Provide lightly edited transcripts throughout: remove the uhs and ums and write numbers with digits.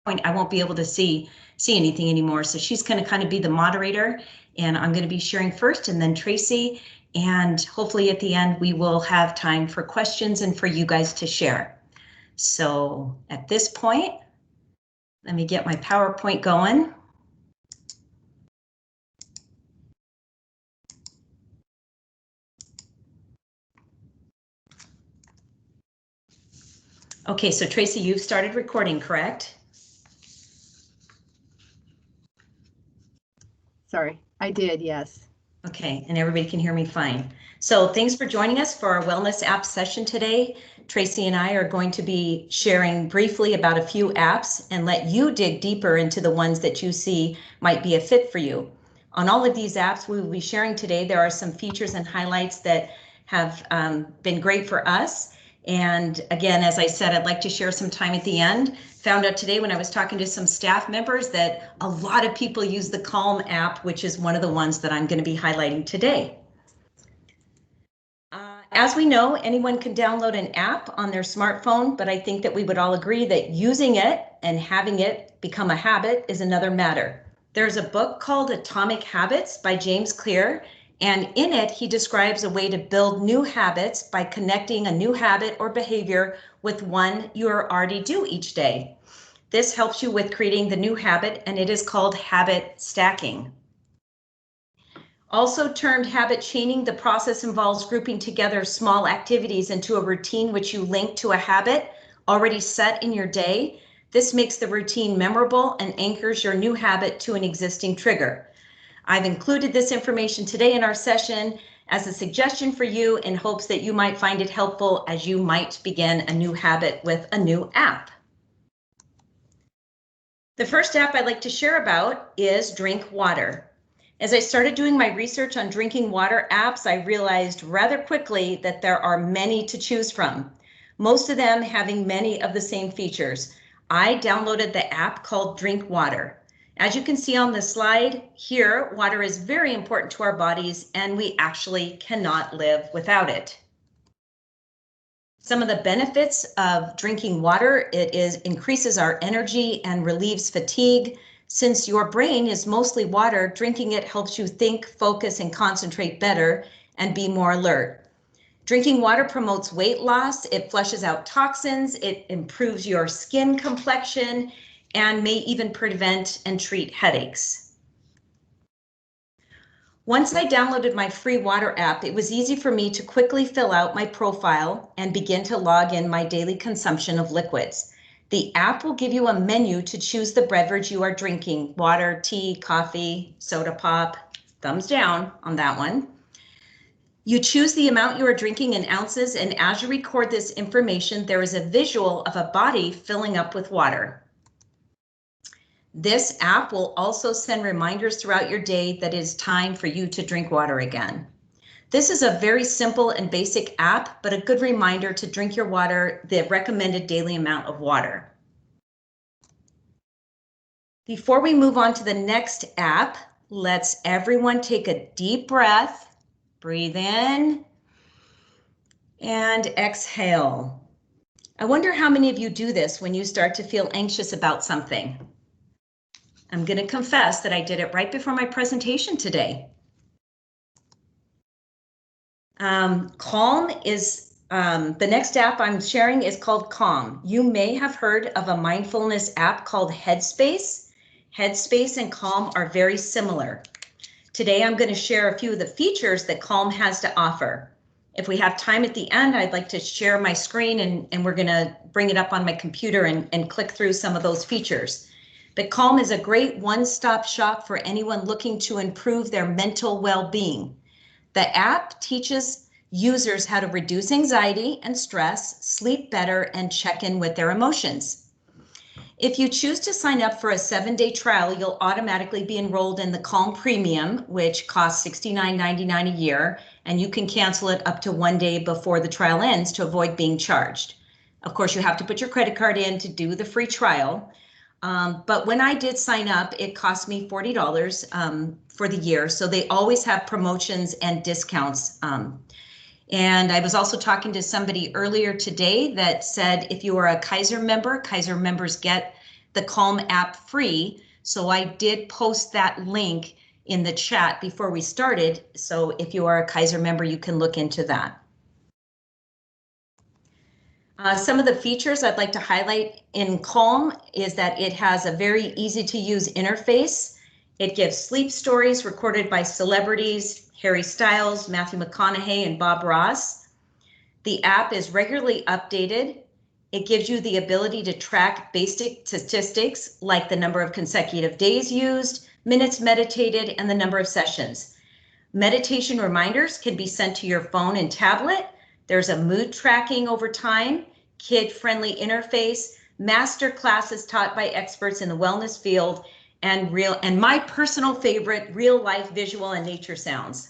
point, I won't be able to see anything anymore. So she's going to kind of be the moderator, and I'm going to be sharing first, and then Tracy. And hopefully at the end, we will have time for questions and for you guys to share. So at this point, let me get my PowerPoint going. Okay, so Tracy, you've started recording, correct? Sorry, I did, yes. Okay, and everybody can hear me fine. So thanks for joining us for our wellness app session today. Tracy and I are going to be sharing briefly about a few apps and let you dig deeper into the ones that you see might be a fit for you. On all of these apps we will be sharing today, there are some features and highlights that have been great for us. And again, as I said, I'd like to share some time at the end. Found out today when I was talking to some staff members that a lot of people use the Calm app, which is one of the ones that I'm going to be highlighting today. As we know, anyone can download an app on their smartphone, but I think that we would all agree that using it and having it become a habit is another matter. There's a book called Atomic Habits by James Clear, and in it, he describes a way to build new habits by connecting a new habit or behavior with one you already do each day. This helps you with creating the new habit, and it is called habit stacking. Also termed habit chaining, the process involves grouping together small activities into a routine which you link to a habit already set in your day. This makes the routine memorable and anchors your new habit to an existing trigger. I've included this information today in our session as a suggestion for you in hopes that you might find it helpful as you might begin a new habit with a new app. The first app I'd like to share about is Drink Water. As I started doing my research on drinking water apps, I realized rather quickly that there are many to choose from, most of them having many of the same features. I downloaded the app called Drink Water. As you can see on the slide here, water is very important to our bodies, and we actually cannot live without it. Some of the benefits of drinking water, it increases our energy and relieves fatigue. Since your brain is mostly water, drinking it helps you think, focus, and concentrate better and be more alert. Drinking water promotes weight loss, it flushes out toxins, it improves your skin complexion, and may even prevent and treat headaches. Once I downloaded my free water app, it was easy for me to quickly fill out my profile and begin to log in my daily consumption of liquids. The app will give you a menu to choose the beverage you are drinking: water, tea, coffee, soda pop, thumbs down on that one. You choose the amount you are drinking in ounces, and as you record this information, there is a visual of a body filling up with water. This app will also send reminders throughout your day that it is time for you to drink water again. This is a very simple and basic app, but a good reminder to drink your water, the recommended daily amount of water. Before we move on to the next app, let's everyone take a deep breath, breathe in, and exhale. I wonder how many of you do this when you start to feel anxious about something. I'm going to confess that I did it right before my presentation today. Calm is, the next app I'm sharing is called Calm. You may have heard of a mindfulness app called Headspace. Headspace and Calm are very similar. Today I'm going to share a few of the features that Calm has to offer. If we have time at the end, I'd like to share my screen and we're going to bring it up on my computer and click through some of those features. But Calm is a great one-stop shop for anyone looking to improve their mental well-being. The app teaches users how to reduce anxiety and stress, sleep better, and check in with their emotions. If you choose to sign up for a 7-day trial, you'll automatically be enrolled in the Calm Premium, which costs $69.99 a year, and you can cancel it up to 1 day before the trial ends to avoid being charged. Of course, you have to put your credit card in to do the free trial. But when I did sign up, it cost me $40 for the year. So they always have promotions and discounts. And I was also talking to somebody earlier today that said if you are a Kaiser member, Kaiser members get the Calm app free. So I did post that link in the chat before we started. So if you are a Kaiser member, you can look into that. Some of the features I'd like to highlight in Calm is that it has a very easy to use interface. It gives sleep stories recorded by celebrities, Harry Styles, Matthew McConaughey, and Bob Ross. The app is regularly updated. It gives you the ability to track basic statistics like the number of consecutive days used, minutes meditated, and the number of sessions. Meditation reminders can be sent to your phone and tablet. There's a mood tracking over time, kid-friendly interface, master classes taught by experts in the wellness field, and my personal favorite, real-life visual and nature sounds.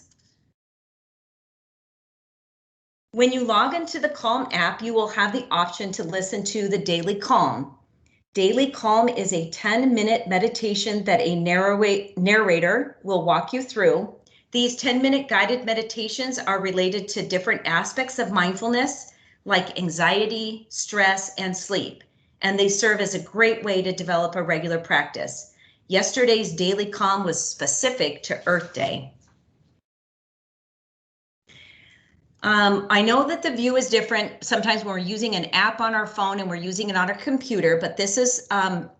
When you log into the Calm app, you will have the option to listen to the Daily Calm. Daily Calm is a 10-minute meditation that a narrator will walk you through. These 10-minute guided meditations are related to different aspects of mindfulness, like anxiety, stress, and sleep, and they serve as a great way to develop a regular practice. Yesterday's Daily Calm was specific to Earth Day. I know that the view is different sometimes when we're using an app on our phone and we're using it on our computer, but this is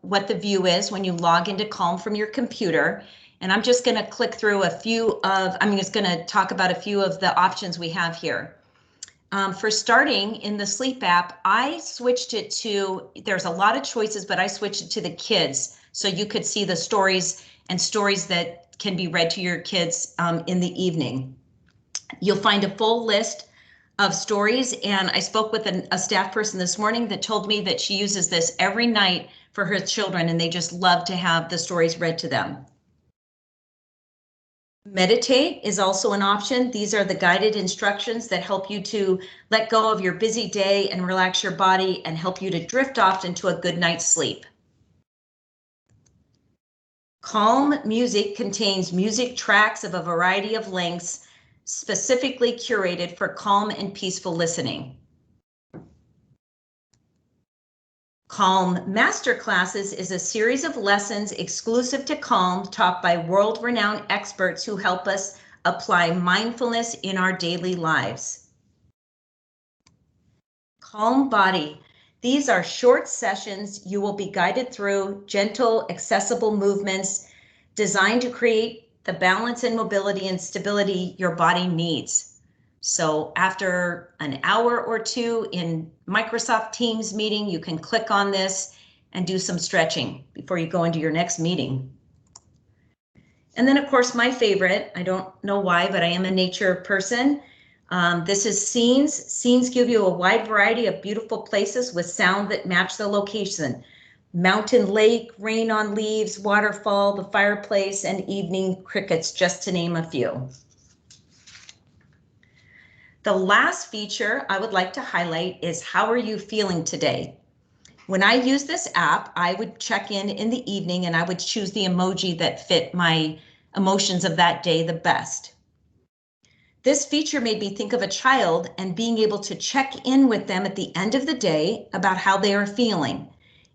what the view is when you log into Calm from your computer. And I'm just going to click through I'm just going to talk about a few of the options we have here. For starting in the sleep app, I switched it to, there's a lot of choices, but I switched it to the kids. So you could see the stories that can be read to your kids in the evening. You'll find a full list of stories, and I spoke with a staff person this morning that told me that she uses this every night for her children, and they just love to have the stories read to them. Meditate is also an option. These are the guided instructions that help you to let go of your busy day and relax your body and help you to drift off into a good night's sleep. Calm music contains music tracks of a variety of lengths, specifically curated for calm and peaceful listening. Calm Masterclasses is a series of lessons exclusive to Calm taught by world-renowned experts who help us apply mindfulness in our daily lives. Calm Body. These are short sessions you will be guided through gentle, accessible movements designed to create the balance and mobility and stability your body needs. So after an hour or two in Microsoft Teams meeting, you can click on this and do some stretching before you go into your next meeting. And then of course, my favorite, I don't know why, but I am a nature person. This is scenes. Scenes give you a wide variety of beautiful places with sound that match the location. Mountain lake, rain on leaves, waterfall, the fireplace, and evening crickets, just to name a few. The last feature I would like to highlight is how are you feeling today? When I use this app, I would check in the evening and I would choose the emoji that fit my emotions of that day the best. This feature made me think of a child and being able to check in with them at the end of the day about how they are feeling.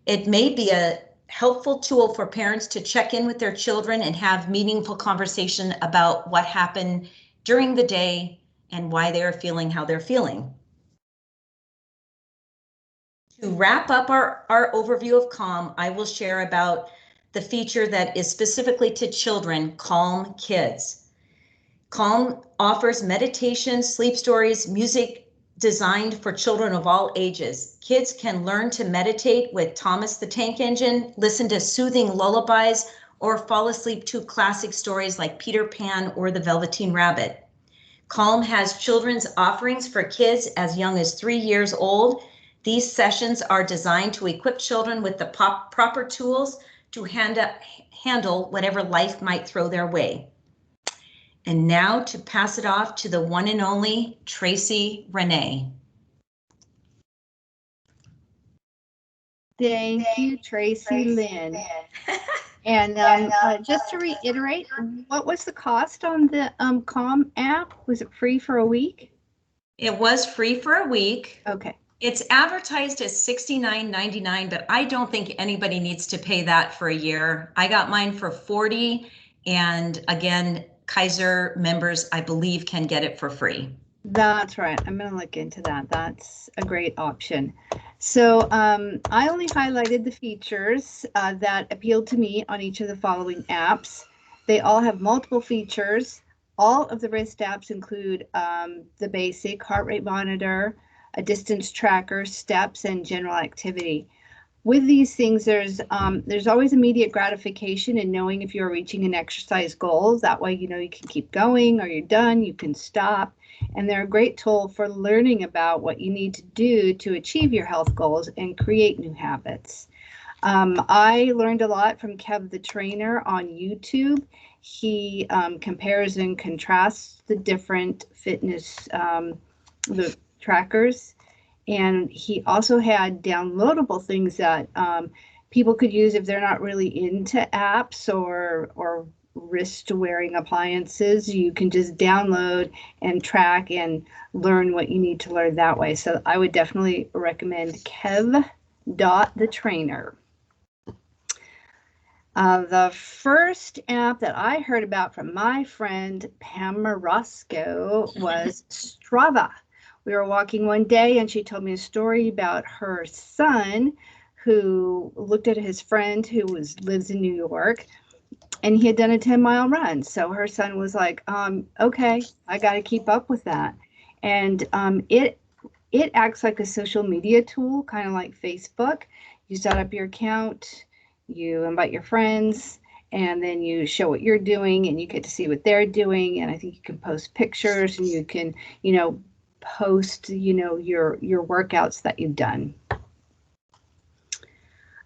It may be a helpful tool for parents to check in with their children and have meaningful conversation about what happened during the day and why they're feeling how they're feeling. To wrap up our overview of Calm, I will share about the feature that is specifically to children, Calm Kids. Calm offers meditation, sleep stories, music designed for children of all ages. Kids can learn to meditate with Thomas the Tank Engine, listen to soothing lullabies, or fall asleep to classic stories like Peter Pan or the Velveteen Rabbit. Calm has children's offerings for kids as young as 3 years old. These sessions are designed to equip children with the proper tools to handle whatever life might throw their way. And now to pass it off to the one and only Tracy Renee. Thank you, Tracy Lynn. And just to reiterate, what was the cost on the Calm app? Was it free for a week? It was free for a week. Okay. It's advertised as $69.99, but I don't think anybody needs to pay that for a year. I got mine for $40, and again, Kaiser members, I believe, can get it for free. That's right. I'm going to look into that. That's a great option. So I only highlighted the features that appealed to me on each of the following apps. They all have multiple features. All of the wrist apps include the basic heart rate monitor, a distance tracker, steps, and general activity. With these things, there's always immediate gratification in knowing if you're reaching an exercise goal. That way, you know, you can keep going, or you're done, you can stop. And they're a great tool for learning about what you need to do to achieve your health goals and create new habits. I learned a lot from Kev the trainer on YouTube. He compares and contrasts the different fitness the trackers. And he also had downloadable things that people could use if they're not really into apps or wrist wearing appliances. You can just download and track and learn what you need to learn that way. So I would definitely recommend Kev the trainer. The first app that I heard about from my friend Pam Morosco was Strava. We were walking one day and she told me a story about her son who looked at his friend who lives in New York, and he had done a 10-mile run. So her son was like, okay, I got to keep up with that. And it acts like a social media tool, kind of like Facebook. You set up your account, you invite your friends, and then you show what you're doing, and you get to see what they're doing. And I think you can post pictures, and you can, you know, post, you know, your workouts that you've done.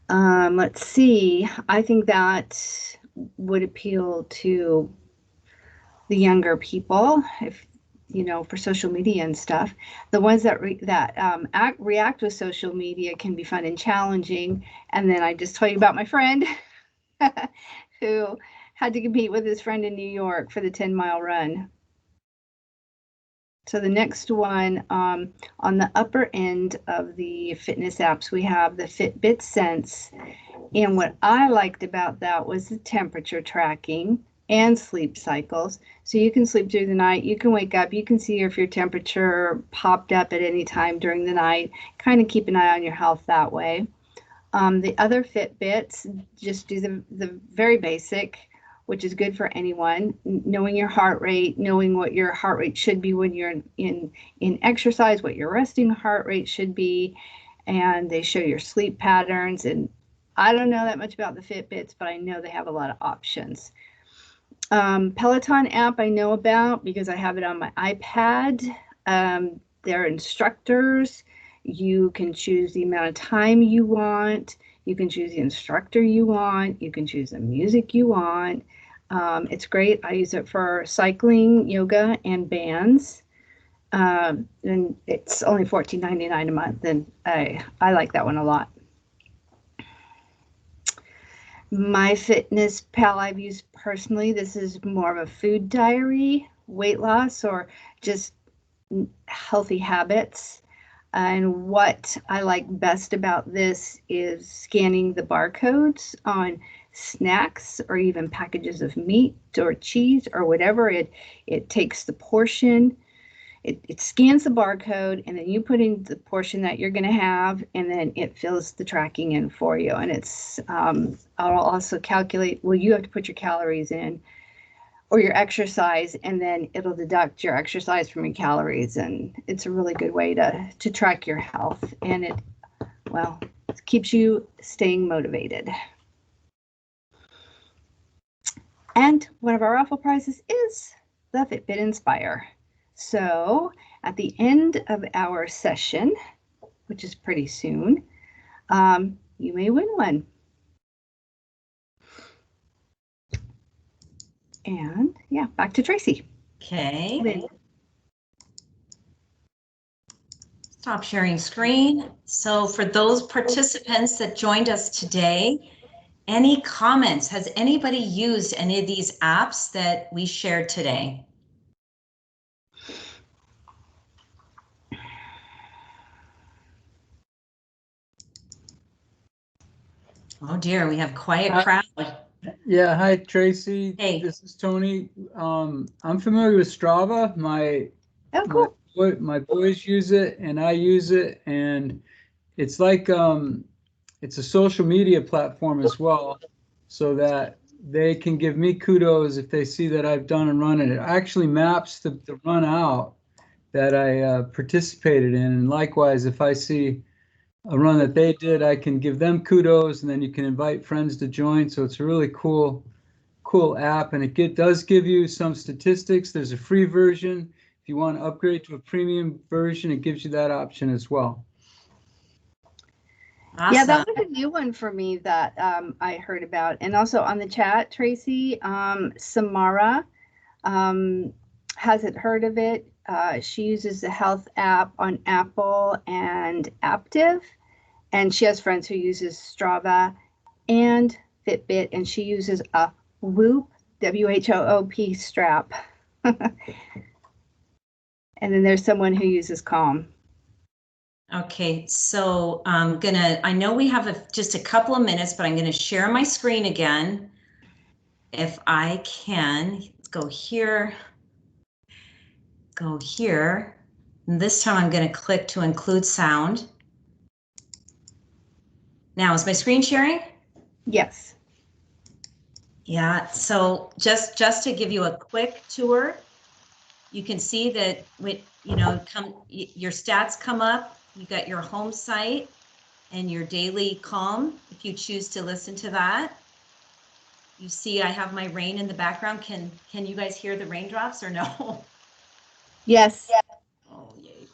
Let's see. I think that would appeal to the younger people, if you know, for social media and stuff. The ones that react with social media can be fun and challenging. And then I just told you about my friend who had to compete with his friend in New York for the 10-mile run. So the next one, on the upper end of the fitness apps, we have the Fitbit Sense. And what I liked about that was the temperature tracking and sleep cycles. So you can sleep through the night, you can wake up, you can see if your temperature popped up at any time during the night, kind of keep an eye on your health that way. The other Fitbits just do the very basic, which is good for anyone, knowing your heart rate, knowing what your heart rate should be when you're in exercise, what your resting heart rate should be, and they show your sleep patterns. And I don't know that much about the Fitbits, but I know they have a lot of options. Peloton app I know about because I have it on my iPad. They're instructors. You can choose the amount of time you want. You can choose the instructor you want. You can choose the music you want. It's great. I use it for cycling, yoga, and bands. And it's only $14.99 a month, and I like that one a lot. MyFitnessPal I've used personally. This is more of a food diary, weight loss, or just healthy habits. And what I like best about this is scanning the barcodes on snacks or even packages of meat or cheese or whatever. It takes the portion, it scans the barcode, and then you put in the portion that you're going to have, and then it fills the tracking in for you. And it's I'll also calculate, well, you have to put your calories in or your exercise, and then it'll deduct your exercise from your calories. And it's a really good way to track your health, and it keeps you staying motivated. And one of our raffle prizes is the Fitbit Inspire. So at the end of our session, which is pretty soon, you may win one. And yeah, back to Tracy. Okay. Lynn. Stop sharing screen. So for those participants that joined us today, any comments? Has anybody used any of these apps that we shared today? Oh dear, we have quiet crowd. Yeah, hi Tracy. Hey. This is Tony. I'm familiar with Strava. Oh, cool. My boys use it and I use it, and it's like it's a social media platform as well, so that they can give me kudos if they see that I've done a run, and it actually maps the run out that I participated in. And likewise, if I see a run that they did, I can give them kudos, and then you can invite friends to join. So it's a really cool app, and it does give you some statistics. There's a free version. If you want to upgrade to a premium version, it gives you that option as well. Awesome. Yeah, that was a new one for me that I heard about. And also on the chat, Tracy, Samara hasn't heard of it. She uses the health app on Apple and Aptiv, and she has friends who uses Strava and Fitbit, and she uses a Whoop, WHOOP strap. And then there's someone who uses Calm. Okay, so I know we have just a couple of minutes, but I'm gonna share my screen again. If I can, go here. And this time I'm gonna click to include sound. Now, is my screen sharing? Yes. Yeah, so just to give you a quick tour, you can see that your stats come up. You got your home site and your daily calm, if you choose to listen to that. You see I have my rain in the background. Can you guys hear the raindrops or no? Yes. Oh, yay.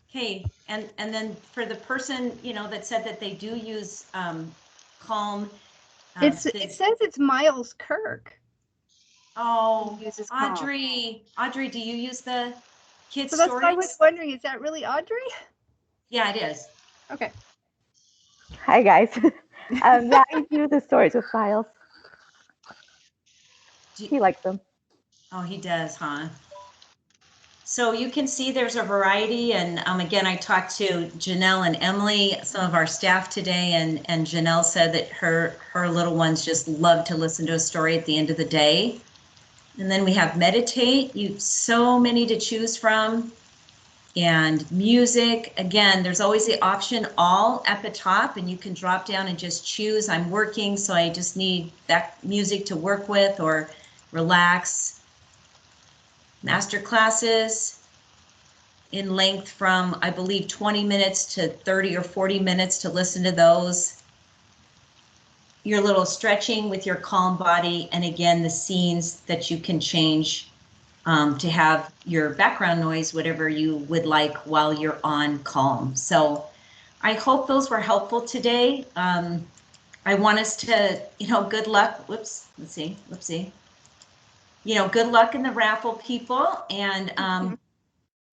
Okay, and then for the person, that said that they do use Calm. It says it's Miles Kirk. Oh, Uses Calm. Audrey, do you use the kids' So that's stories? why I was wondering, is that really Audrey? Yeah, it is. Okay. Hi guys. Yeah, I do the stories with Miles. He likes them. Oh, he does, huh? So you can see there's a variety, and again, I talked to Janelle and Emily, some of our staff today, and Janelle said that her little ones just love to listen to a story at the end of the day. And then we have meditate, so many to choose from. And music, again, there's always the option all at the top, and you can drop down and just choose. I'm working, so I just need that music to work with or relax. Master classes in length from, I believe, 20 minutes to 30 or 40 minutes to listen to those. Your little stretching with your calm body, and again, the scenes that you can change to have your background noise, whatever you would like while you're on Calm. So I hope those were helpful today. I want us to, good luck. Whoops, let's see. Good luck in the raffle, people. And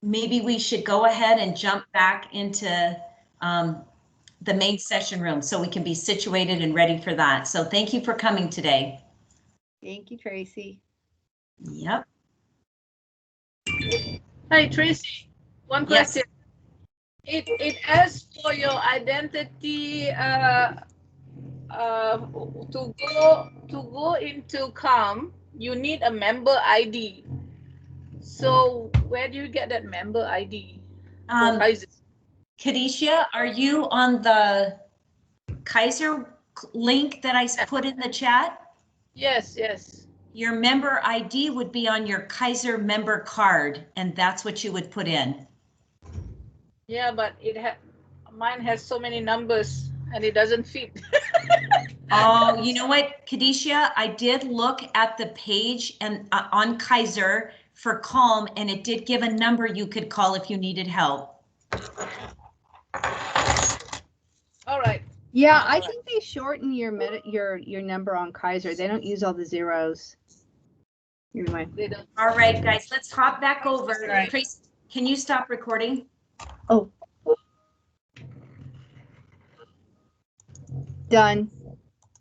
maybe we should go ahead and jump back into the main session room so we can be situated and ready for that. So thank you for coming today. Thank you, Tracy. Yep. Hi, Tracy. One question. Yes. It asks for your identity to go into Calm. You need a member ID. So where do you get that member ID? Kadisha, are you on the Kaiser link that I put in the chat? Yes. Your member ID would be on your Kaiser member card, and that's what you would put in. Yeah, but mine has so many numbers and it doesn't fit. Oh, you know what, Kadisha? I did look at the page and on Kaiser for Calm, and it did give a number you could call if you needed help. All right. Yeah, I think they shorten your number on Kaiser. They don't use all the zeros. They don't. All right, guys, let's hop back over. Right. Tracy, can you stop recording? Oh. Done.